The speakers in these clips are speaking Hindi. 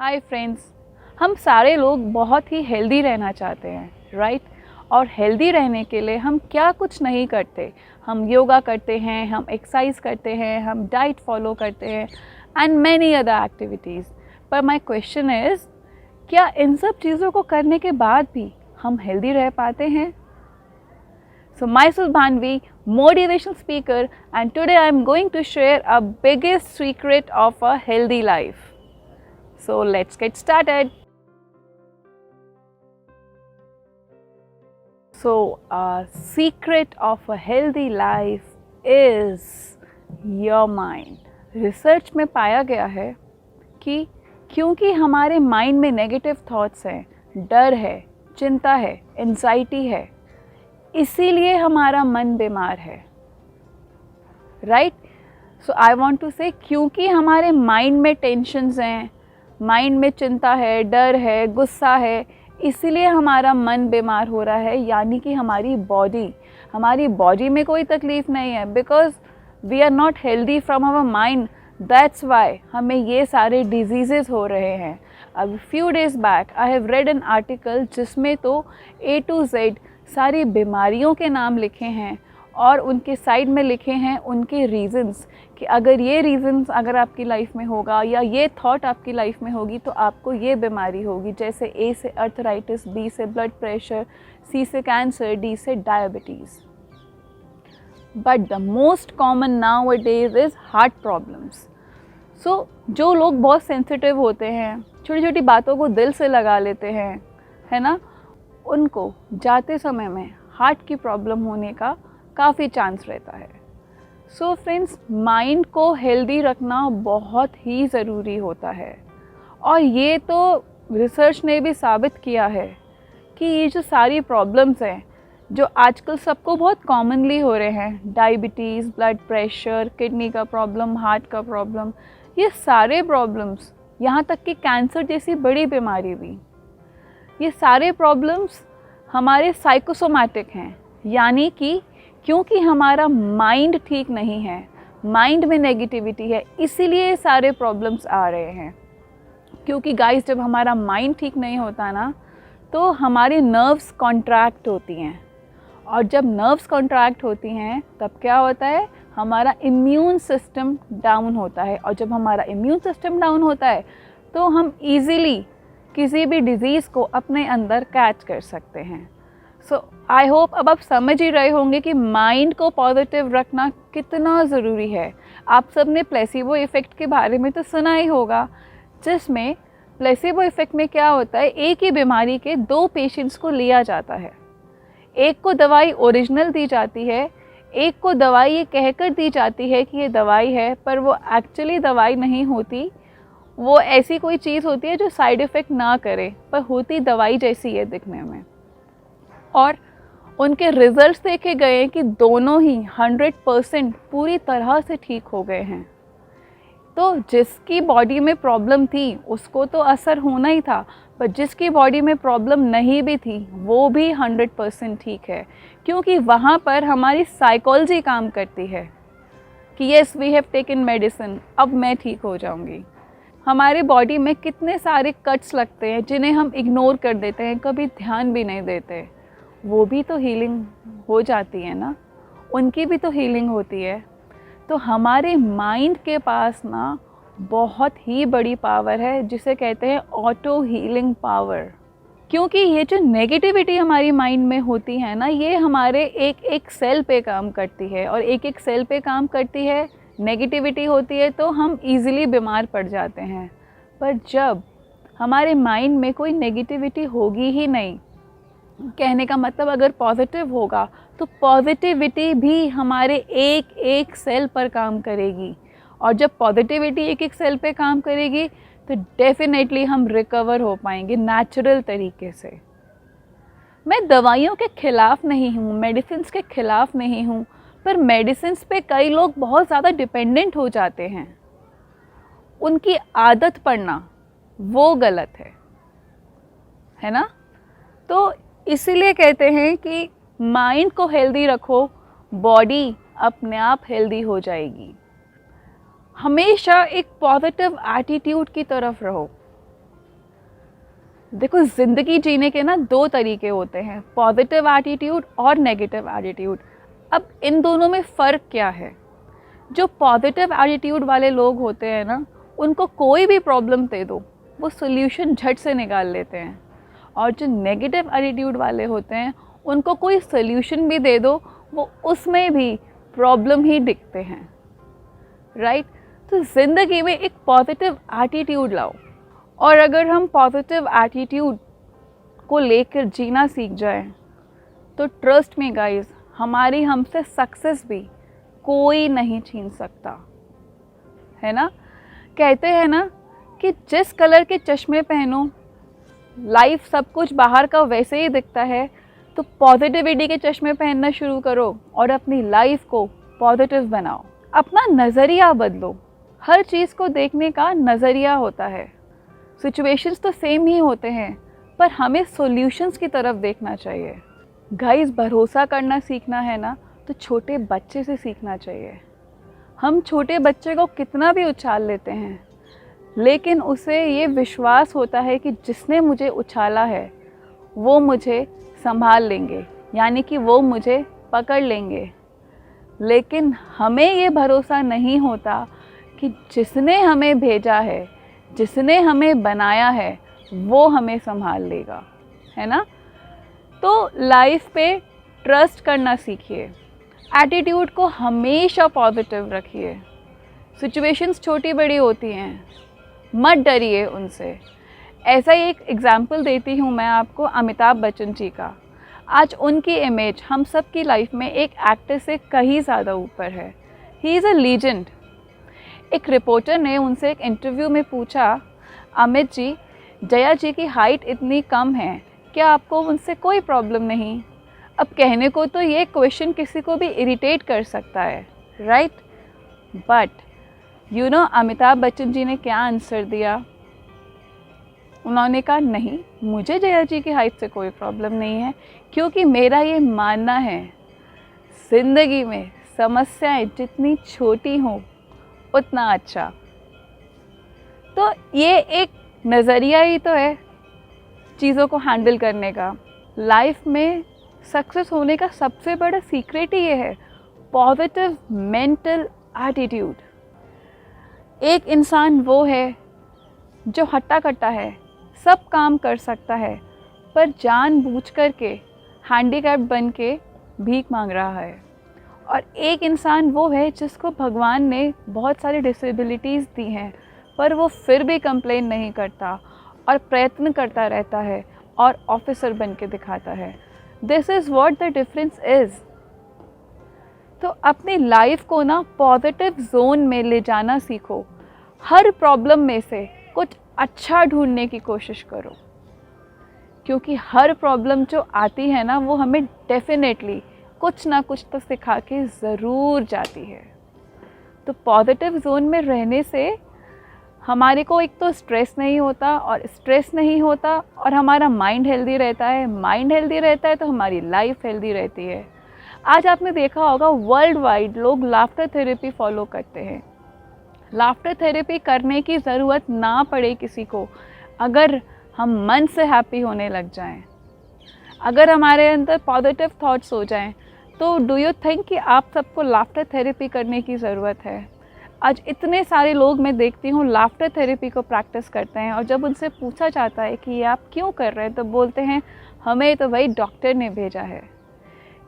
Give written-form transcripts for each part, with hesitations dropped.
हाय फ्रेंड्स, हम सारे लोग बहुत ही हेल्दी रहना चाहते हैं, राइट? और हेल्दी रहने के लिए हम क्या कुछ नहीं करते। हम योगा करते हैं, हम एक्सरसाइज करते हैं, हम डाइट फॉलो करते हैं एंड मैनी अदर एक्टिविटीज़। पर माय क्वेश्चन इज़, क्या इन सब चीज़ों को करने के बाद भी हम हेल्दी रह पाते हैं? So myself Bhanvi, motivational speaker, and today I am going to share a biggest secret of a healthy life. So let's get started. So a secret of a healthy life is your mind. Research में पाया गया है कि क्योंकि हमारे माइंड में नेगेटिव थॉट्स हैं, डर है, चिंता है, एंजाइटी है, इसीलिए हमारा मन बीमार है, right? So I want to say क्योंकि हमारे माइंड में टेंशन्स हैं, माइंड में चिंता है, डर है, गुस्सा है, इसीलिए हमारा मन बीमार हो रहा है। यानी कि हमारी बॉडी में कोई तकलीफ़ नहीं है, because we are not healthy from our mind. That's why हमें ये सारे डिजीज़ेज़ हो रहे हैं। अब few days back I have read an article जिसमें तो A to Z सारी बीमारियों के नाम लिखे हैं और उनके साइड में लिखे हैं उनके रीज़न्स कि अगर ये रीज़न्स अगर आपकी लाइफ में होगा या ये थॉट आपकी लाइफ में होगी तो आपको ये बीमारी होगी। जैसे A से अर्थराइटिस, B से ब्लड प्रेशर, C से कैंसर, D से diabetes. But the most common nowadays is heart problems. So जो लोग बहुत सेंसिटिव होते हैं, छोटी छोटी बातों को दिल से लगा लेते हैं, है ना, उनको जाते समय में हार्ट की प्रॉब्लम होने का काफ़ी चांस रहता है। सो फ्रेंड्स, माइंड को हेल्दी रखना बहुत ही ज़रूरी होता है और ये तो रिसर्च ने भी साबित किया है कि ये जो सारी प्रॉब्लम्स हैं जो आजकल सबको बहुत कॉमनली हो रहे हैं, डायबिटीज़, ब्लड प्रेशर, किडनी का प्रॉब्लम, हार्ट का प्रॉब्लम, ये सारे प्रॉब्लम्स, यहाँ तक कि कैंसर जैसी बड़ी बीमारी भी, ये सारे प्रॉब्लम्स हमारे साइकोसोमैटिक हैं। यानी कि क्योंकि हमारा माइंड ठीक नहीं है, माइंड में नेगेटिविटी है, इसीलिए ये सारे प्रॉब्लम्स आ रहे हैं। क्योंकि गाइस, जब हमारा माइंड ठीक नहीं होता ना तो हमारी नर्व्स कॉन्ट्रैक्ट होती हैं और जब नर्व्स कॉन्ट्रैक्ट होती हैं तब क्या होता है, हमारा इम्यून सिस्टम डाउन होता है और जब हमारा इम्यून सिस्टम डाउन होता है तो हम ईज़िली किसी भी डिज़ीज़ को अपने अंदर कैच कर सकते हैं। सो आई होप अब आप समझ ही रहे होंगे कि माइंड को पॉजिटिव रखना कितना ज़रूरी है। आप सब ने प्लेसिबो इफ़ेक्ट के बारे में तो सुना ही होगा, जिसमें प्लेसिबो इफ़ेक्ट में क्या होता है, एक ही बीमारी के 2 पेशेंट्स को लिया जाता है। एक को दवाई ओरिजिनल दी जाती है, एक को दवाई ये कहकर दी जाती है कि ये दवाई है, पर वो एक्चुअली दवाई नहीं होती। वो ऐसी कोई चीज़ होती है जो साइड इफ़ेक्ट ना करे, पर होती दवाई जैसी है दिखने में। और उनके रिज़ल्ट्स देखे गए कि दोनों ही 100% पूरी तरह से ठीक हो गए हैं। तो जिसकी बॉडी में प्रॉब्लम थी उसको तो असर होना ही था, पर जिसकी बॉडी में प्रॉब्लम नहीं भी थी वो भी 100% ठीक है। क्योंकि वहाँ पर हमारी साइकोलॉजी काम करती है कि yes, we have taken medicine, अब मैं ठीक हो जाऊँगी। हमारे बॉडी में कितने सारे कट्स लगते हैं जिन्हें हम इग्नोर कर देते हैं, कभी ध्यान भी नहीं देते, वो भी तो हीलिंग हो जाती है ना, उनकी भी तो हीलिंग होती है। तो हमारे माइंड के पास ना बहुत ही बड़ी पावर है जिसे कहते हैं ऑटो हीलिंग पावर। क्योंकि ये जो नेगेटिविटी हमारी माइंड में होती है ना, ये हमारे एक एक सेल पे काम करती है और एक एक सेल पे काम करती है, नेगेटिविटी होती है तो हम इजीली बीमार पड़ जाते हैं। पर जब हमारे माइंड में कोई नेगेटिविटी होगी ही नहीं, कहने का मतलब अगर पॉजिटिव होगा तो पॉजिटिविटी भी हमारे एक एक सेल पर काम करेगी और जब पॉजिटिविटी एक एक सेल पे काम करेगी तो डेफिनेटली हम रिकवर हो पाएंगे नेचुरल तरीके से। मैं दवाइयों के ख़िलाफ़ नहीं हूँ, मेडिसिन्स के ख़िलाफ़ नहीं हूँ, पर मेडिसिन्स पे कई लोग बहुत ज़्यादा डिपेंडेंट हो जाते हैं, उनकी आदत पड़ना वो गलत है ना। तो इसीलिए कहते हैं कि माइंड को हेल्दी रखो, बॉडी अपने आप हेल्दी हो जाएगी। हमेशा एक पॉजिटिव एटीट्यूड की तरफ रहो। देखो, ज़िंदगी जीने के ना दो तरीके होते हैं, पॉजिटिव एटीट्यूड और नेगेटिव एटीट्यूड। अब इन दोनों में फ़र्क क्या है? जो पॉजिटिव एटीट्यूड वाले लोग होते हैं ना, उनको कोई भी प्रॉब्लम दे दो वो सोल्यूशन झट से निकाल लेते हैं, और जो नेगेटिव एटीट्यूड वाले होते हैं उनको कोई सोल्यूशन भी दे दो वो उसमें भी प्रॉब्लम ही दिखते हैं, राइट? तो ज़िंदगी में एक पॉजिटिव एटीट्यूड लाओ, और अगर हम पॉजिटिव एटीट्यूड को लेकर जीना सीख जाएं तो ट्रस्ट में गाइस, हमारी हमसे सक्सेस भी कोई नहीं छीन सकता, है ना? कहते हैं ना कि जिस कलर के चश्मे पहनो लाइफ सब कुछ बाहर का वैसे ही दिखता है, तो पॉजिटिविटी के चश्मे पहनना शुरू करो और अपनी लाइफ को पॉजिटिव बनाओ। अपना नज़रिया बदलो। हर चीज़ को देखने का नज़रिया होता है। सिचुएशंस तो सेम ही होते हैं, पर हमें सॉल्यूशंस की तरफ देखना चाहिए। गाइस, भरोसा करना सीखना है ना तो छोटे बच्चे से सीखना चाहिए। हम छोटे बच्चे को कितना भी उछाल लेते हैं, लेकिन उसे ये विश्वास होता है कि जिसने मुझे उछाला है वो मुझे संभाल लेंगे, यानी कि वो मुझे पकड़ लेंगे। लेकिन हमें ये भरोसा नहीं होता कि जिसने हमें भेजा है, जिसने हमें बनाया है, वो हमें संभाल लेगा, है ना? तो लाइफ पे ट्रस्ट करना सीखिए। एटीट्यूड को हमेशा पॉजिटिव रखिए। सिचुएशंस छोटी बड़ी होती हैं, मत डरिए उनसे। ऐसा ही एक एग्जाम्पल देती हूँ मैं आपको, अमिताभ बच्चन जी का। आज उनकी इमेज हम सब की लाइफ में एक एक्टर से कहीं ज़्यादा ऊपर है। He is a legend. एक रिपोर्टर ने उनसे एक इंटरव्यू में पूछा, अमित जी, जया जी की हाइट इतनी कम है, क्या आपको उनसे कोई प्रॉब्लम नहीं? अब कहने को तो ये क्वेश्चन किसी को भी इरिटेट कर सकता है, right? But you know Amitabh Bachchan ji ने क्या आंसर दिया? उन्होंने कहा, नहीं, मुझे जया जी की हाइट से कोई प्रॉब्लम नहीं है, क्योंकि मेरा ये मानना है ज़िंदगी में समस्याएं जितनी छोटी हों उतना अच्छा। तो ये एक नज़रिया ही तो है चीज़ों को हैंडल करने का। लाइफ में सक्सेस होने का सबसे बड़ा सीक्रेट ही ये है, पॉजिटिव मेंटल एटीट्यूड। एक इंसान वो है जो हट्टा कट्टा है, सब काम कर सकता है, पर जानबूझ कर के हैंडीकैप्ड बन के भीख मांग रहा है। और एक इंसान वो है जिसको भगवान ने बहुत सारी डिसेबिलिटीज़ दी हैं, पर वो फिर भी कंप्लेन नहीं करता और प्रयत्न करता रहता है और ऑफिसर बन के दिखाता है। This is what the difference is. तो अपनी लाइफ को ना पॉजिटिव जोन में ले जाना सीखो। हर प्रॉब्लम में से कुछ अच्छा ढूंढने की कोशिश करो, क्योंकि हर प्रॉब्लम जो आती है ना वो हमें डेफिनेटली कुछ ना कुछ तो सिखा के ज़रूर जाती है। तो पॉजिटिव जोन में रहने से हमारे को एक तो स्ट्रेस नहीं होता, और स्ट्रेस नहीं होता और हमारा माइंड हेल्दी रहता है। माइंड हेल्दी रहता है तो हमारी लाइफ हेल्दी रहती है। आज आपने देखा होगा वर्ल्ड वाइड लोग लाफ्टर थेरेपी फॉलो करते हैं। लाफ्टर थेरेपी करने की ज़रूरत ना पड़े किसी को, अगर हम मन से हैप्पी होने लग जाएं, अगर हमारे अंदर पॉजिटिव थॉट्स हो जाएं, तो डू यू थिंक कि आप सबको लाफ्टर थेरेपी करने की ज़रूरत है? आज इतने सारे लोग मैं देखती हूँ लाफ्टर थेरेपी को प्रैक्टिस करते हैं, और जब उनसे पूछा जाता है कि ये आप क्यों कर रहे हैं, तो बोलते हैं हमें तो भाई डॉक्टर ने भेजा है।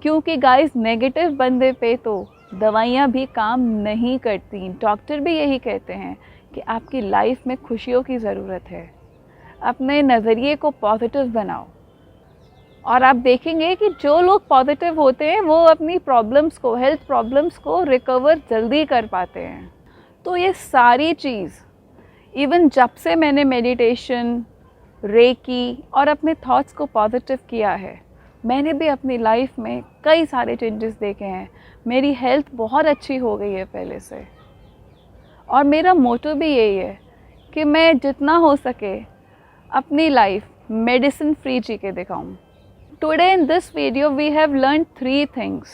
क्योंकि गाइस, नेगेटिव बंदे पे तो दवाइयाँ भी काम नहीं करती। डॉक्टर भी यही कहते हैं कि आपकी लाइफ में खुशियों की ज़रूरत है। अपने नज़रिए को पॉजिटिव बनाओ, और आप देखेंगे कि जो लोग पॉजिटिव होते हैं वो अपनी प्रॉब्लम्स को, हेल्थ प्रॉब्लम्स को रिकवर जल्दी कर पाते हैं। तो ये सारी चीज़, इवन जब से मैंने मेडिटेशन, रेकी और अपने थॉट्स को पॉजिटिव किया है, मैंने भी अपनी लाइफ में कई सारे चेंजेस देखे हैं। मेरी हेल्थ बहुत अच्छी हो गई है पहले से, और मेरा मोटो भी यही है कि मैं जितना हो सके अपनी लाइफ मेडिसिन फ्री जी के दिखाऊँ। Today in this video we have learn 3 things.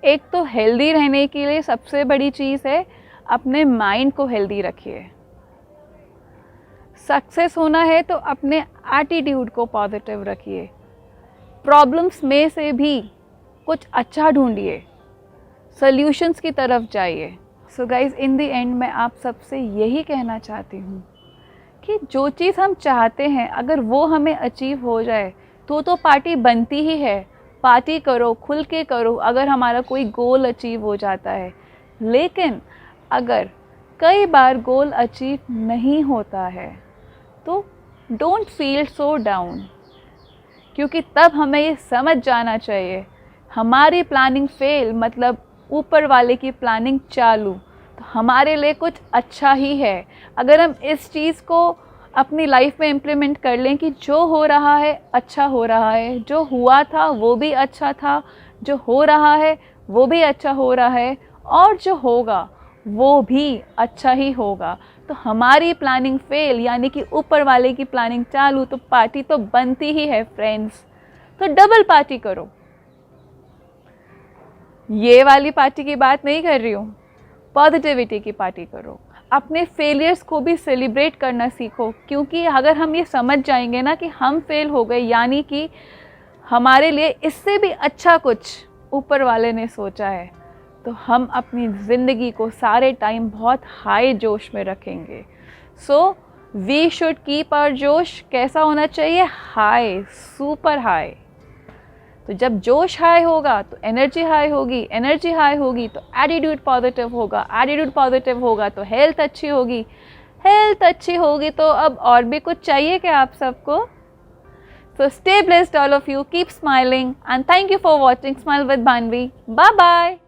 एक तो हेल्दी रहने के लिए सबसे बड़ी चीज़ है अपने माइंड को हेल्दी रखिए। सक्सेस होना है तो अपने एटीट्यूड को पॉजिटिव रखिए, प्रॉब्लम्स में से भी कुछ अच्छा ढूंढिए, सॉल्यूशंस की तरफ जाइए। So guys, in the end मैं आप सबसे यही कहना चाहती हूँ कि जो चीज़ हम चाहते हैं अगर वो हमें अचीव हो जाए तो पार्टी बनती ही है। पार्टी करो, खुल के करो अगर हमारा कोई गोल अचीव हो जाता है। लेकिन अगर कई बार गोल अचीव नहीं होता है तो डोंट फील सो डाउन, क्योंकि तब हमें ये समझ जाना चाहिए हमारी प्लानिंग फेल मतलब ऊपर वाले की प्लानिंग चालू, तो हमारे लिए कुछ अच्छा ही है। अगर हम इस चीज़ को अपनी लाइफ में इम्प्लीमेंट कर लें कि जो हो रहा है अच्छा हो रहा है, जो हुआ था वो भी अच्छा था, जो हो रहा है वो भी अच्छा हो रहा है, और जो होगा वो भी अच्छा ही होगा, तो हमारी प्लानिंग फेल यानी कि ऊपर वाले की प्लानिंग चालू, तो पार्टी तो बनती ही है फ्रेंड्स। तो डबल पार्टी करो। ये वाली पार्टी की बात नहीं कर रही हूँ, पॉजिटिविटी की पार्टी करो। अपने फेलियर्स को भी सेलिब्रेट करना सीखो, क्योंकि अगर हम ये समझ जाएंगे ना कि हम फेल हो गए यानी कि हमारे लिए इससे भी अच्छा कुछ ऊपर वाले ने सोचा है, तो हम अपनी ज़िंदगी को सारे टाइम बहुत हाई जोश में रखेंगे। So we should keep our josh कैसा होना चाहिए? High, super high. तो जब जोश हाई होगा तो एनर्जी हाई होगी, एनर्जी हाई होगी तो एटीट्यूड पॉजिटिव होगा, एटीट्यूड पॉजिटिव होगा तो हेल्थ अच्छी होगी, हेल्थ अच्छी होगी तो अब और भी कुछ चाहिए क्या आप सबको? So stay blessed all of you, keep smiling, and thank you for watching Smile with Banvi. Bye bye.